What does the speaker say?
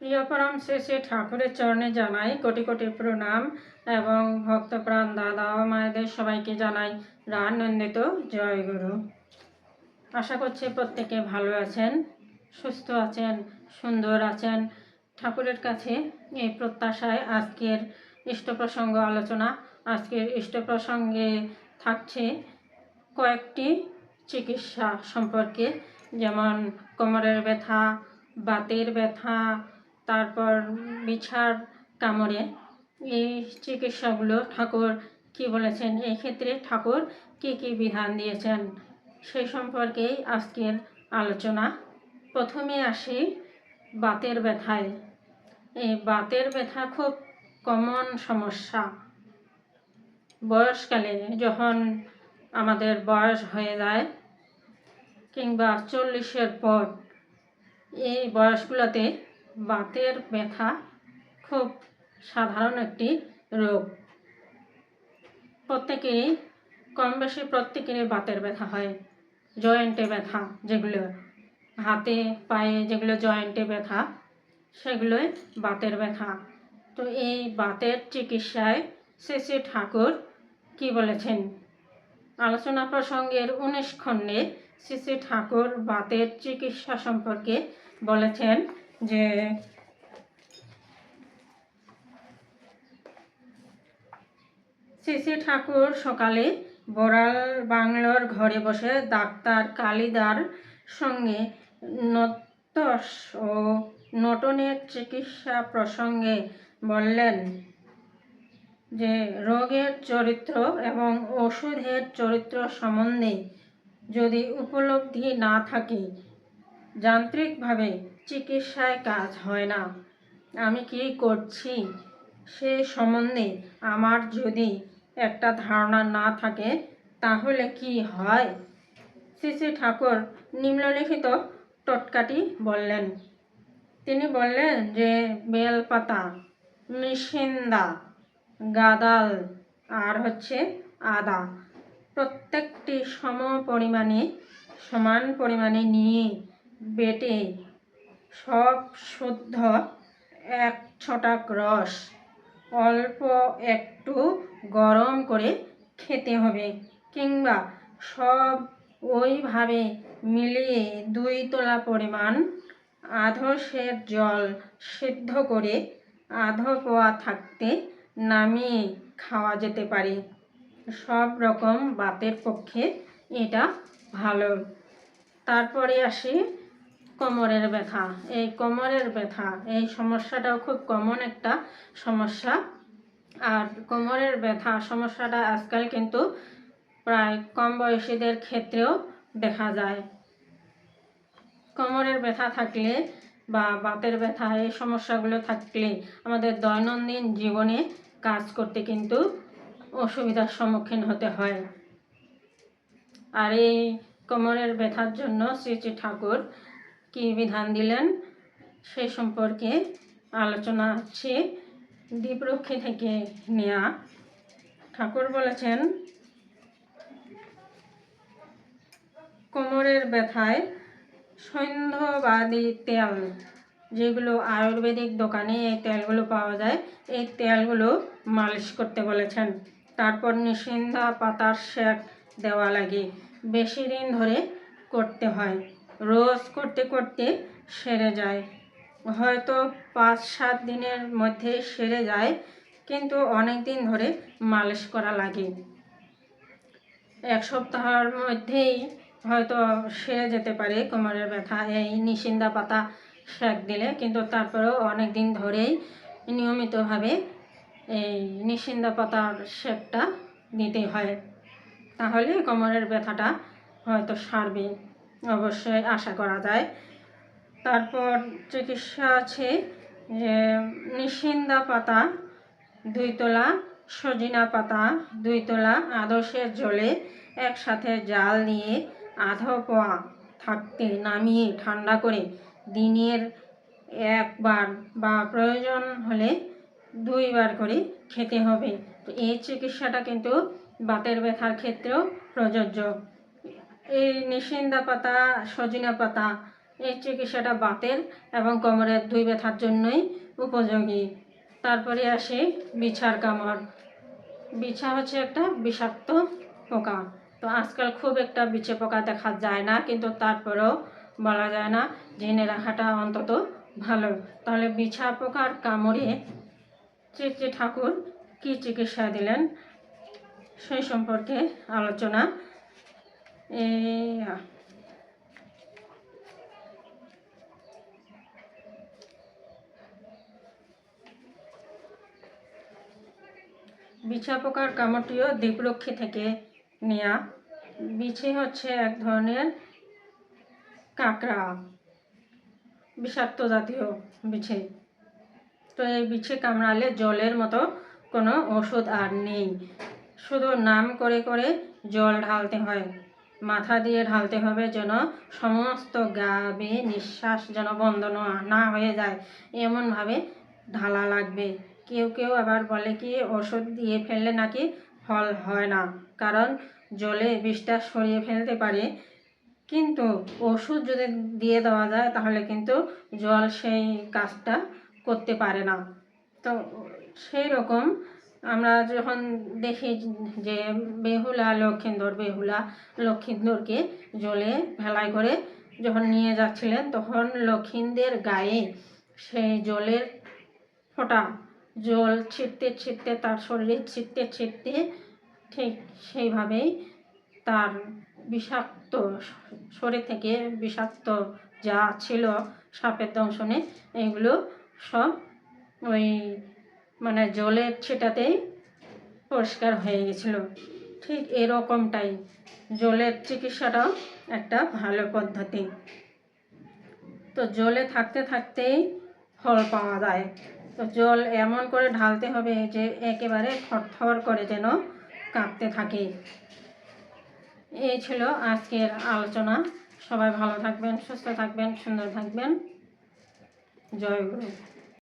প্রিয় পরম শ্রী শ্রী ঠাকুরের চরণে জানাই কোটি কোটি প্রণাম এবং ভক্তপ্রাণ দাদা ও মায়েদের সবাইকে জানাই রানন্দিত জয় গুরু। আশা করছি প্রত্যেকে ভালো আছেন, সুস্থ আছেন, সুন্দর আছেন। ঠাকুরের কাছে এই প্রত্যাশায় আজকের ইষ্ট প্রসঙ্গ আলোচনা। আজকের ইষ্ট প্রসঙ্গে থাকছে কয়েকটি চিকিৎসা সম্পর্কে, যেমন কোমরের ব্যথা, বাতের ব্যথা, তারপর বিছার কামড়ে। এই চিকিৎসাগুলো ঠাকুর কি বলেছেন, এই ক্ষেত্রে ঠাকুর কি কি বিধান দিয়েছেন, সেই সম্পর্কেই আজকের আলোচনা। প্রথমে আসি বাতের ব্যথায়। এই বাতের ব্যথা খুব কমন সমস্যা। বয়সকালে যখন আমাদের বয়স হয়ে যায় কিংবা 40-এর পর, এই বয়সগুলোতে বাতের ব্যথা খুব সাধারণ একটি রোগ। প্রত্যেকেরই কম বেশি প্রত্যেকেরই বাতের ব্যথা হয়। জয়েন্টে ব্যথা, যেগুলো হাতে পায়ে যেগুলো জয়েন্টে ব্যথা, সেগুলোই বাতের ব্যথা। তো এই বাতের চিকিৎসায় শ্রী শ্রী ঠাকুর কি বলেছেন, আলোচনা প্রসঙ্গের 19 খণ্ডে শ্রী শ্রী ঠাকুর বাতের চিকিৎসা সম্পর্কে বলেছেন যে শ্রী শ্রী ঠাকুর সকালে বড়াল বাংলোর ঘরে বসে ডাক্তার কালিদার সঙ্গে নত্যস ও নটনের চিকিৎসা প্রসঙ্গে বললেন যে রোগের চরিত্র এবং ওষুধের চরিত্র সম্বন্ধে যদি উপলব্ধি না থাকে, যান্ত্রিকভাবে চিকিৎসায় কাজ হয় না। আমি কি করছি সে সম্বন্ধে আমার যদি একটা ধারণা না থাকে, তাহলে কি হয়? শ্রী শ্রী ঠাকুর নিম্নলিখিত টোটকাটি বললেন। তিনি বললেন যে বেলপাতা, মিসিন্দা, গাদাল আর আদা প্রত্যেকটি সমান পরিমাণে নিয়ে বেটে সব শুদ্ধ 1 ছটাক রস অল্প একটু গরম করে খেতে হবে, কিংবা সব ওইভাবে মিলিয়ে 2 তোলা পরিমাণ আধো সের জল সিদ্ধ করে আধো পোয়া থাকতে নামিয়ে খাওয়া যেতে পারে। সব রকম বাতের পক্ষে এটা ভালো। তারপরে আসি কোমরের ব্যথা। এই কোমরের ব্যথা, এই সমস্যাটাও খুব কমন একটা সমস্যা। আর কোমরের ব্যথা সমস্যাটা আজকাল কিন্তু প্রায় কম বয়সীদের ক্ষেত্রেও দেখা যায়। কোমরের ব্যথা থাকলে বা বাতের ব্যথা, এই সমস্যাগুলো থাকলে আমাদের দৈনন্দিন জীবনে কাজ করতে কিন্তু অসুবিধার সম্মুখীন হতে হয়। আর এই কোমরের ব্যথার জন্য শ্রী শ্রী ঠাকুর কি বিধান দিলেন সেই সম্পর্কে আলোচনা আছে দীপরক্ষী থেকে নেওয়া। ঠাকুর বলেছেন, কোমরের ব্যথায় সৈন্ধ্যবাদী তেল, যেগুলো আয়ুর্বেদিক দোকানে এই তেলগুলো পাওয়া যায়, এই তেলগুলো মালিশ করতে বলেছেন। তারপর নিসিন্দা পাতার সেক দেওয়া লাগে, বেশি দিন ধরে করতে হয়। রোজ করতে করতে সেরে যায়। হয়তো 5-7 দিনের মধ্যে সেরে যায়, কিন্তু অনেক দিন ধরে মালিশ করা লাগে। 1 সপ্তাহের মধ্যেই হয়তো সেরে যেতে পারে কোমরের ব্যথা এই নিসিন্দা পাতা সেক দিলে, কিন্তু তারপরেও অনেক দিন ধরেই নিয়মিতভাবে এই নিসিন্দা পাতার সেকটা দিতে হয়, তাহলে কোমরের ব্যথাটা হয়তো সারবে, অবশ্যই আশা করা যায়। তারপর চিকিৎসা আছে যে নিসিন্দা পাতা 2 তোলা, সজিনা পাতা 2 তোলা আদর্শের জলে একসাথে জাল দিয়ে আধো পোয়া থাকতে নামিয়ে ঠান্ডা করে দিনের 1 বার বা প্রয়োজন হলে 2 বার করে খেতে হবে। তো এই চিকিৎসাটা কিন্তু বাতের ব্যথার ক্ষেত্রেও প্রযোজ্য। এই নিসিন্দা পাতা, সজিনা পাতা এই চিকিৎসাটা বাতের এবং কোমরের 2 ব্যথার জন্যই উপযোগী। তারপরে আসি বিছার কামড়। বিছা হচ্ছে একটা বিষাক্ত পোকা। তো আজকাল খুব একটা বিছে পোকা দেখা যায় না, কিন্তু তারপরেও বলা যায় না, জেনে রাখাটা অন্তত ভালো। তাহলে বিছা পোকার কামড়ে শ্রী শ্রী ঠাকুর কী চিকিৎসা দিলেন সেই সম্পর্কে আলোচনা। বিছা পোকার কামড়টিও দ্বীপরক্ষী থেকে নেয়া। বিছে হচ্ছে এক ধরনের কাঁকড়া, বিষাক্ত জাতীয় বিছে। তো এই বিছে কামড়ালে জলের মতো কোনো ওষুধ আর নেই, শুধু নাম করে করে জল ঢালতে হয়, মাথা দিয়ে ঢালতে হবে, যেন সমস্ত গা বেয়ে নিঃশ্বাস যেন বন্ধ না হয়ে যায়, এমনভাবে ঢালা লাগবে। কেউ কেউ আবার বলে কি ওষুধ দিয়ে ফেললে নাকি ফল হয় না, কারণ জলে বিষটা সরিয়ে ফেলতে পারে, কিন্তু ওষুধ যদি দিয়ে দেওয়া যায় তাহলে কিন্তু জল সেই কাজটা করতে পারে না। তো সেই রকম আমরা যখন দেখি যে বেহুলা লক্ষিন্দরকে জলে ভেলায় করে যখন নিয়ে যাচ্ছিলেন, তখন লক্ষিন্দের গায়ে সেই জলের ফোঁটা জল ছিটতে ছিটতে তার শরীরে ছিটতে ছিটতে ঠিক সেইভাবেই তার বিষাক্ত শরীর থেকে বিষাক্ত যা ছিল সাপের দংশনে, এগুলো সব ওই মানে জলের ছিটাতেই পরিষ্কার হয়ে গেছিল। ঠিক এরকমটাই জলের চিকিৎসাটাও একটা ভালো পদ্ধতি। তো জলে থাকতে থাকতেই ফল পাওয়া যায়। তো জল এমন করে ঢালতে হবে যে একেবারে থরথর করে যেন কাঁপতে থাকে। এই ছিল আজকের আলোচনা। সবাই ভালো থাকবেন, সুস্থ থাকবেন, সুন্দর থাকবেন। জয় গুরু।